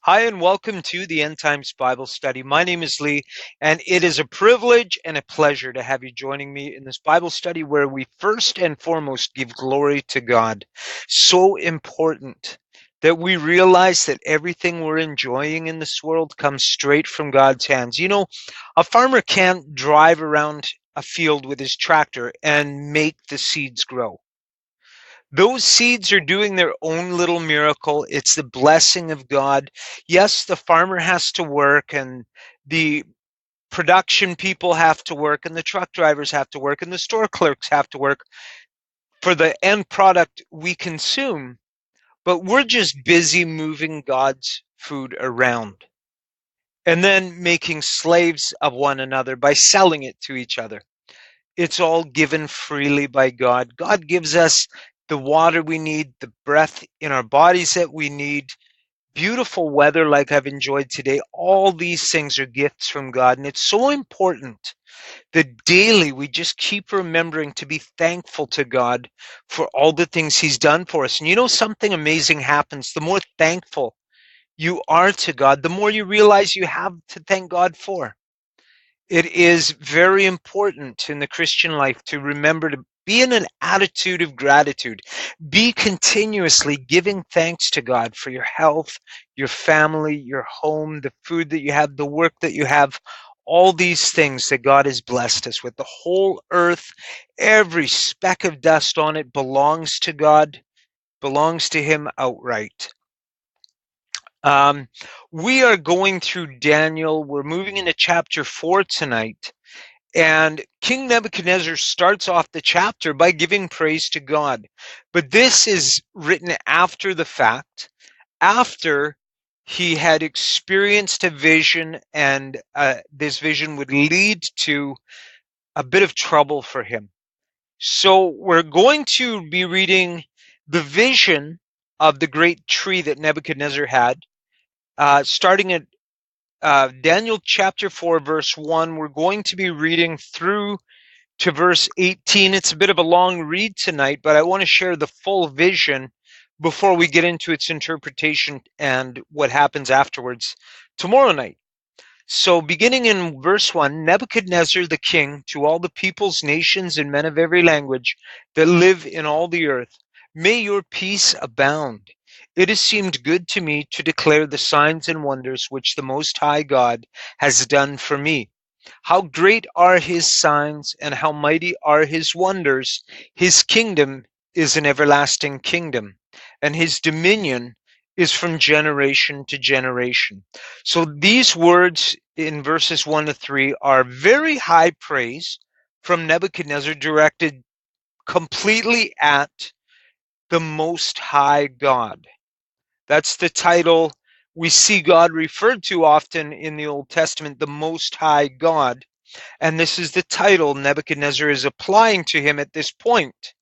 Hi, and welcome to the End Times Bible Study. My name is Lee, and it is a privilege and a pleasure to have you joining me in this Bible study where we first and foremost give glory to God. So important that we realize that everything we're enjoying in this world comes straight from God's hands. You know, a farmer can't drive around a field with his tractor and make the seeds grow. Those seeds are doing their own little miracle. It's the blessing of God. Yes, the farmer has to work, and the production people have to work, and the truck drivers have to work, and the store clerks have to work for the end product we consume. But we're just busy moving God's food around and then making slaves of one another by selling it to each other. It's all given freely by God. God gives us the water we need, the breath in our bodies that we need, beautiful weather like I've enjoyed today. All these things are gifts from God. And it's so important that daily we just keep remembering to be thankful to God for all the things He's done for us. And you know, something amazing happens. The more thankful you are to God, the more you realize you have to thank God for. It is very important in the Christian life to remember to be in an attitude of gratitude. Be continuously giving thanks to God for your health, your family, your home, the food that you have, the work that you have, all these things that God has blessed us with. The whole earth, every speck of dust on it belongs to God, belongs to Him outright. Um, we are going through Daniel. We're moving into chapter 4 tonight. And King Nebuchadnezzar starts off the chapter by giving praise to God. But this is written after the fact, after he had experienced a vision, and this vision would lead to a bit of trouble for him. So we're going to be reading the vision of the great tree that Nebuchadnezzar had, starting at Daniel chapter 4, verse 1. We're going to be reading through to verse 18. It's a bit of a long read tonight, but I want to share the full vision before we get into its interpretation and what happens afterwards tomorrow night. So, beginning in verse 1, Nebuchadnezzar the king, to all the peoples, nations, and men of every language that live in all the earth, may your peace abound. It has seemed good to me to declare the signs and wonders which the Most High God has done for me. How great are his signs, and how mighty are his wonders! His kingdom is an everlasting kingdom, and his dominion is from generation to generation. So these words in verses 1 to 3 are very high praise from Nebuchadnezzar, directed completely at the Most High God. That's the title we see God referred to often in the Old Testament, the Most High God. And this is the title Nebuchadnezzar is applying to him at this point.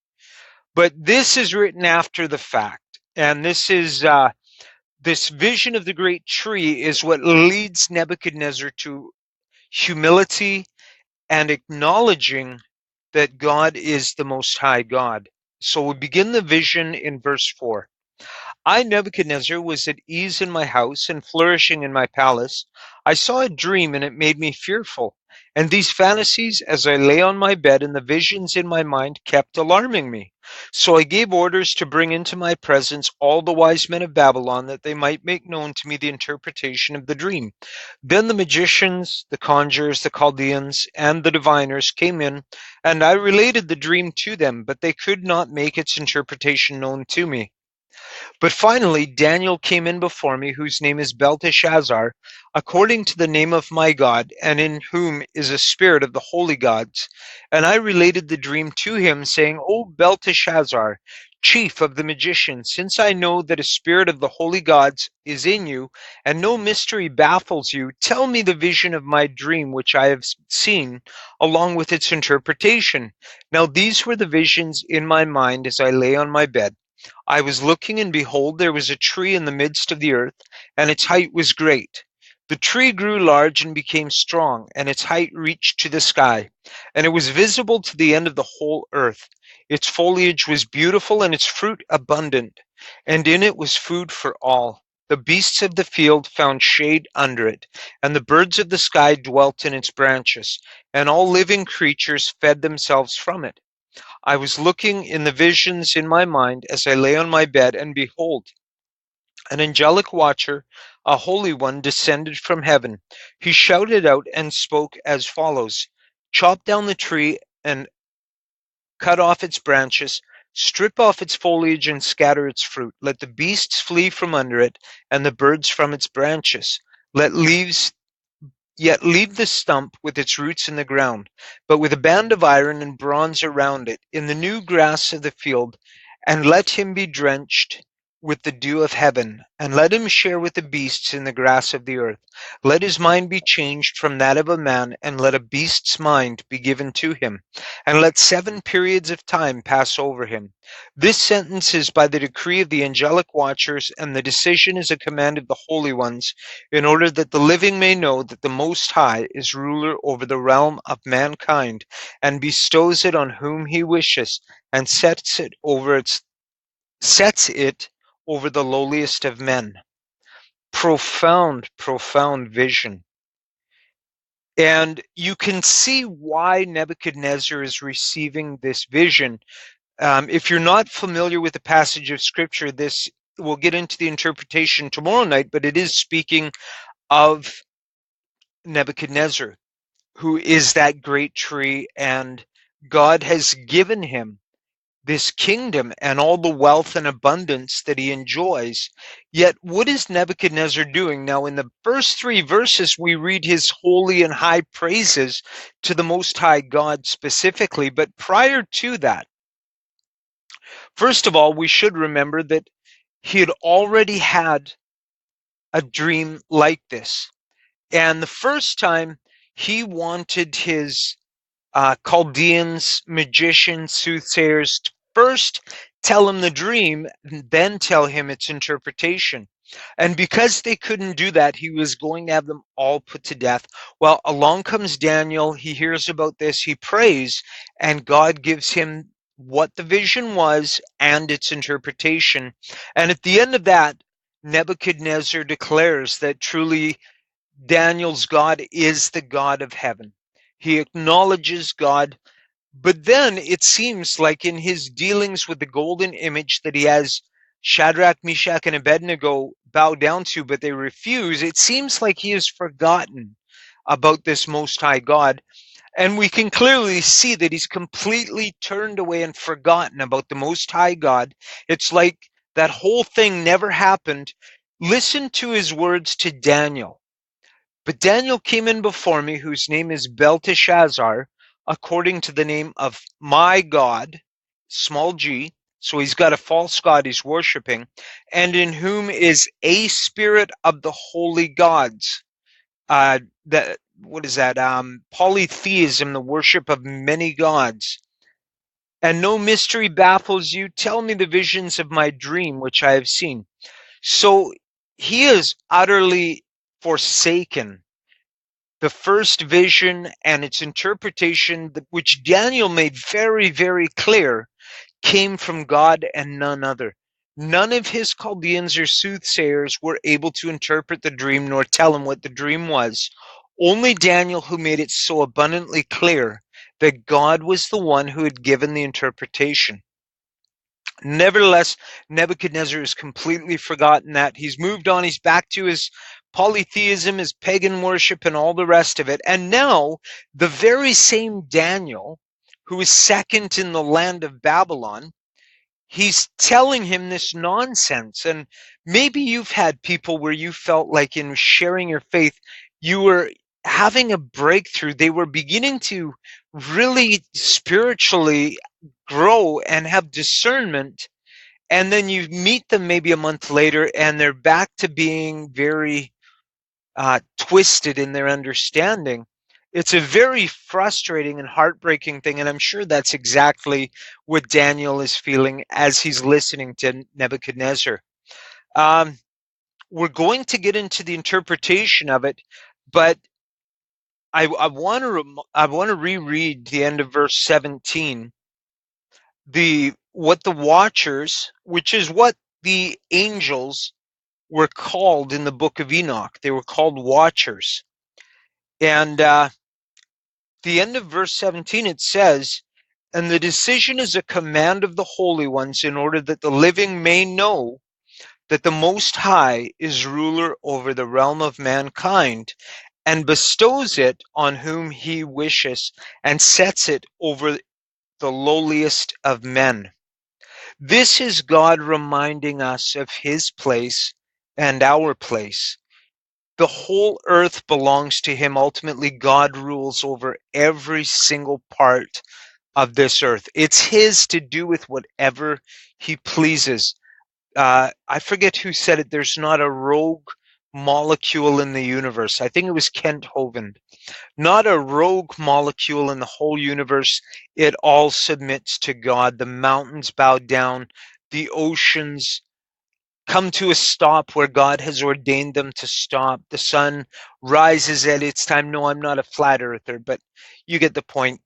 But this is written after the fact. And this vision of the great tree is what leads Nebuchadnezzar to humility and acknowledging that God is the Most High God. So we begin the vision in verse 4. I, Nebuchadnezzar, was at ease in my house and flourishing in my palace. I saw a dream, and it made me fearful. And these fantasies, as I lay on my bed, and the visions in my mind, kept alarming me. So I gave orders to bring into my presence all the wise men of Babylon, that they might make known to me the interpretation of the dream. Then the magicians, the conjurers, the Chaldeans, and the diviners came in, and I related the dream to them, but they could not make its interpretation known to me. But finally Daniel came in before me, whose name is Belteshazzar, according to the name of my God, and in whom is a spirit of the holy gods. And I related the dream to him, saying, O Belteshazzar, chief of the magicians, since I know that a spirit of the holy gods is in you, and no mystery baffles you, tell me the vision of my dream which I have seen, along with its interpretation. Now these were the visions in my mind as I lay on my bed. I was looking, and behold, there was a tree in the midst of the earth, and its height was great. The tree grew large and became strong, and its height reached to the sky, and it was visible to the end of the whole earth. Its foliage was beautiful, and its fruit abundant, and in it was food for all. The beasts of the field found shade under it, and the birds of the sky dwelt in its branches, and all living creatures fed themselves from it. I was looking in the visions in my mind as I lay on my bed, and behold, an angelic watcher, a holy one, descended from heaven. He shouted out and spoke as follows: Chop down the tree and cut off its branches, strip off its foliage and scatter its fruit. Let the beasts flee from under it, and the birds from its branches. Let leaves Yet leave the stump with its roots in the ground, but with a band of iron and bronze around it, in the new grass of the field, and let him be drenched with the dew of heaven, and let him share with the beasts in the grass of the earth. Let his mind be changed from that of a man, and let a beast's mind be given to him, and let 7 periods of time pass over him. This sentence is by the decree of the angelic watchers, and the decision is a command of the holy ones, in order that the living may know that the Most High is ruler over the realm of mankind, and bestows it on whom he wishes, and sets it over the lowliest of men. Profound, profound vision. And you can see why Nebuchadnezzar is receiving this vision. If you're not familiar with the passage of scripture, we'll get into the interpretation tomorrow night, but it is speaking of Nebuchadnezzar, who is that great tree, and God has given him this kingdom and all the wealth and abundance that he enjoys. Yet, what is Nebuchadnezzar doing? Now, in the first 3 verses, we read his holy and high praises to the Most High God specifically. But prior to that, first of all, we should remember that he had already had a dream like this. And the first time he wanted his Chaldeans, magicians, soothsayers to first tell him the dream, then tell him its interpretation. And because they couldn't do that, he was going to have them all put to death. Well, along comes Daniel. He hears about this. He prays, and God gives him what the vision was and its interpretation. And at the end of that, Nebuchadnezzar declares that truly Daniel's God is the God of heaven. He acknowledges God, but then it seems like in his dealings with the golden image that he has Shadrach, Meshach, and Abednego bow down to, but they refuse, it seems like he has forgotten about this Most High God. And we can clearly see that he's completely turned away and forgotten about the Most High God. It's like that whole thing never happened. Listen to his words to Daniel. But Daniel came in before me, whose name is Belteshazzar, according to the name of my God, small g. So he's got a false god he's worshiping, and in whom is a spirit of the holy gods. What is that? Polytheism, the worship of many gods. And no mystery baffles you. Tell me the visions of my dream, which I have seen. So he is utterly forsaken the first vision and its interpretation, which Daniel made very, very clear, came from God and none other. None of his Chaldeans or soothsayers were able to interpret the dream nor tell him what the dream was. Only Daniel, who made it so abundantly clear that God was the one who had given the interpretation. Nevertheless, Nebuchadnezzar has completely forgotten that. He's moved on. He's back to his polytheism, his pagan worship, and all the rest of it. And now, the very same Daniel, who is second in the land of Babylon, he's telling him this nonsense. And maybe you've had people where you felt like in sharing your faith, you were having a breakthrough. They were beginning to really spiritually grow and have discernment, and then you meet them maybe a month later and they're back to being very twisted in their understanding. It's a very frustrating and heartbreaking thing, and I'm sure that's exactly what Daniel is feeling as he's listening to Nebuchadnezzar. We're going to get into the interpretation of it, but I want to reread the end of verse 17. What the watchers, which is what the angels were called in the book of Enoch. They were called watchers. And the end of verse 17, it says, "And the decision is a command of the holy ones in order that the living may know that the Most High is ruler over the realm of mankind and bestows it on whom he wishes and sets it over the lowliest of men." This is God reminding us of his place and our place. The whole earth belongs to him. Ultimately, God rules over every single part of this earth. It's his to do with whatever he pleases. I forget who said it. There's not a rogue molecule in the universe. I think it was Kent Hovind. Not a rogue molecule in the whole universe. It all submits to God. The mountains bow down. The oceans come to a stop where God has ordained them to stop. The sun rises at its time. No, I'm not a flat earther, but you get the point.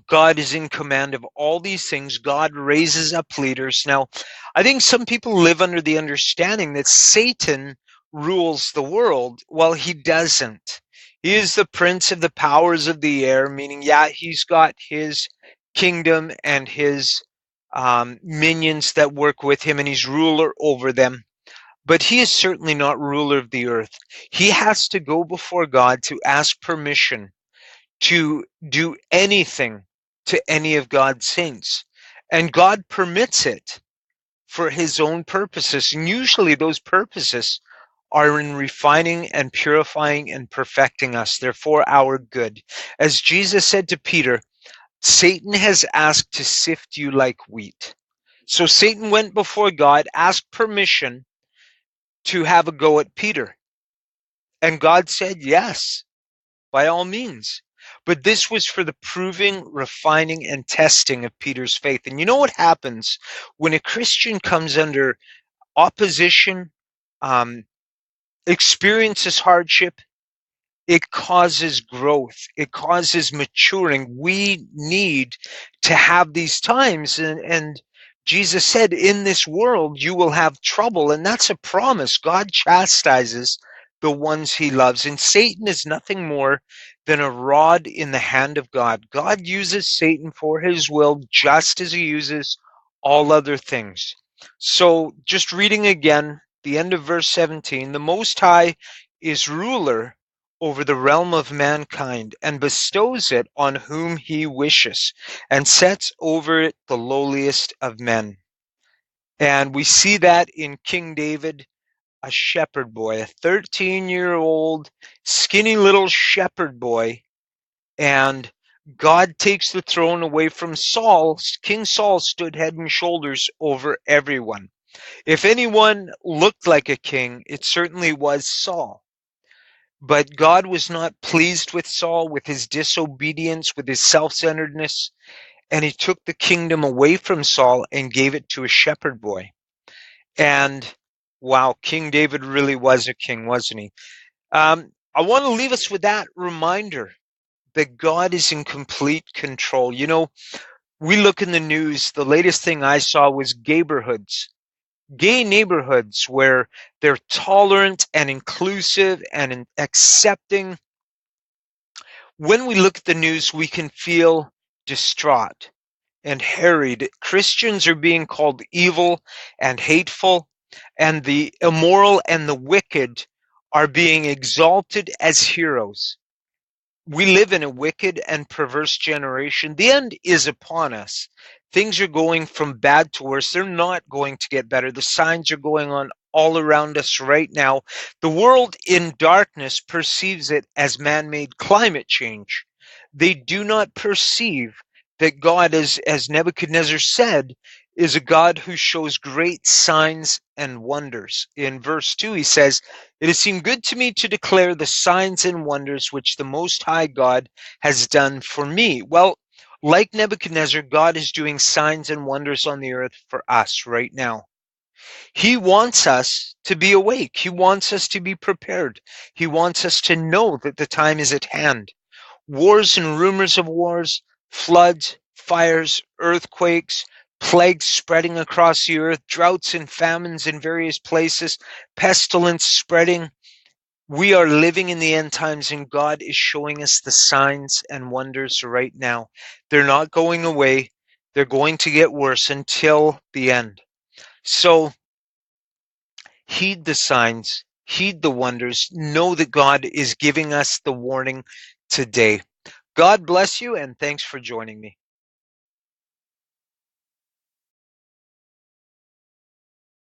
God is in command of all these things. God raises up leaders. Now, I think some people live under the understanding that Satan rules the world. Well, he doesn't. He is the prince of the powers of the air, meaning, yeah, he's got his kingdom and his minions that work with him, and he's ruler over them. But he is certainly not ruler of the earth. He has to go before God to ask permission to do anything to any of God's saints. And God permits it for his own purposes. And usually those purposes are in refining and purifying and perfecting us. They're for our good. As Jesus said to Peter, Satan has asked to sift you like wheat. So Satan went before God, asked permission to have a go at Peter. And God said, yes, by all means. But this was for the proving, refining, and testing of Peter's faith. And you know what happens when a Christian comes under opposition, experiences hardship? It causes growth. It causes maturing. We need to have these times. And Jesus said, in this world, you will have trouble. And that's a promise. God chastises the ones he loves. And Satan is nothing more than a rod in the hand of God. God uses Satan for his will, just as he uses all other things. So just reading again, the end of verse 17, the Most High is ruler over the realm of mankind and bestows it on whom he wishes and sets over it the lowliest of men. And we see that in King David, a shepherd boy, a 13-year-old skinny little shepherd boy, and God takes the throne away from Saul. King Saul stood head and shoulders over everyone. If anyone looked like a king, it certainly was Saul. But God was not pleased with Saul, with his disobedience, with his self-centeredness, and he took the kingdom away from Saul and gave it to a shepherd boy. And wow, King David really was a king, wasn't he? I want to leave us with that reminder that God is in complete control. You know, we look in the news, the latest thing I saw was gay neighborhoods where they're tolerant and inclusive and accepting. When we look at the news, we can feel distraught and harried. Christians are being called evil and hateful, and the immoral and the wicked are being exalted as heroes. We live in a wicked and perverse generation. The end is upon us. Things are going from bad to worse. They're not going to get better. The signs are going on all around us right now. The world in darkness perceives it as man-made climate change. They do not perceive that God, as Nebuchadnezzar said, is a God who shows great signs and wonders. In verse 2, he says, "It has seemed good to me to declare the signs and wonders which the Most High God has done for me." Well, like Nebuchadnezzar, God is doing signs and wonders on the earth for us right now. He wants us to be awake. He wants us to be prepared. He wants us to know that the time is at hand. Wars and rumors of wars, floods, fires, earthquakes, plagues spreading across the earth, droughts and famines in various places, pestilence spreading. We are living in the end times, and God is showing us the signs and wonders right now. They're not going away. They're going to get worse until the end. So heed the signs, heed the wonders, know that God is giving us the warning today. God bless you, and thanks for joining me.